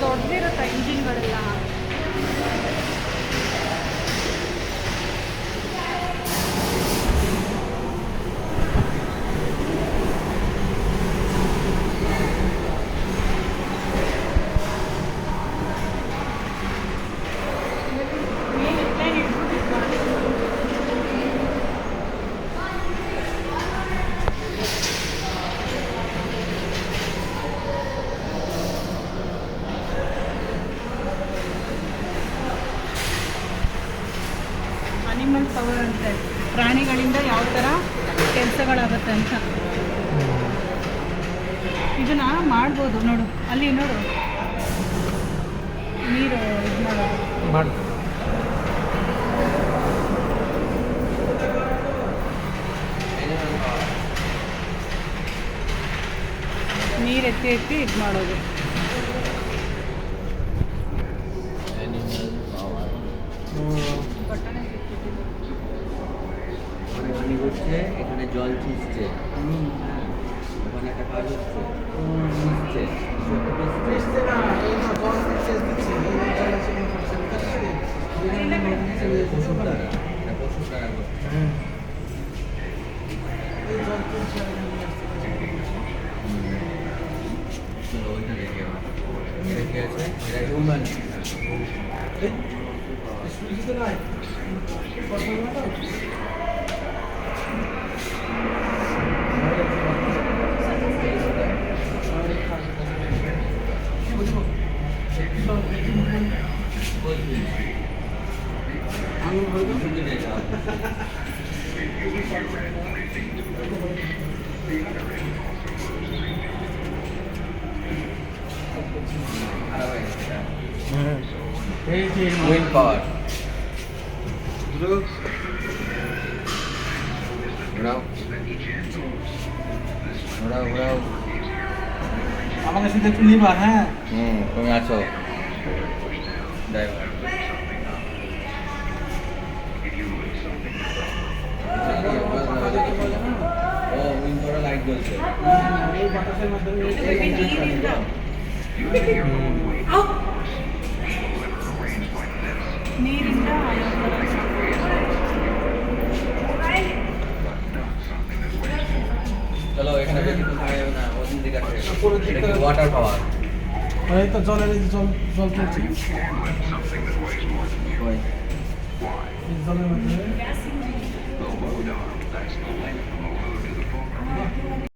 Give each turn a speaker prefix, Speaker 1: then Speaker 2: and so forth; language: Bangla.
Speaker 1: ದೊಡ್ಡದಿರುತ್ತೆ ಇಂಜಿನ್ಗಳೆಲ್ಲ. ಅನಿಮಲ್ ಪವರ್ ಅಂತೆ, ಪ್ರಾಣಿಗಳಿಂದ ಯಾವ ಥರ ಕೆಲಸಗಳಾಗುತ್ತೆ ಅಂತ. ಇದನ್ನ ಮಾಡ್ಬೋದು ನೋಡು, ಅಲ್ಲಿ ನೋಡು ನೀರು ಇದು ಮಾಡೋದು. ನೀರು ಎತ್ತಿ ಎತ್ತಿ ಇದು ಮಾಡೋದು.
Speaker 2: হচ্ছে এখানে জল চুষছে, ওখানে একটা কাজ হচ্ছে, ওইটা দেখে দেখে আছে এটা হিউম্যান। Wind power. ঘোরাও
Speaker 3: আমাকে সাথে একটু নিবা। হ্যাঁ
Speaker 2: তুমি আছো ড্রাইভার। ও উইন্ড করা লাইট জ্বলছে,
Speaker 3: এই বাতাসের মাধ্যমে
Speaker 1: ನೀರಿಂದ
Speaker 2: চলো এখানে বেশি তো থাকা যাবে না, ওদিন দিকে আছে ওয়াটার পাওয়ার।
Speaker 3: এই তো জলের জল জল চলছে জলের মধ্যে।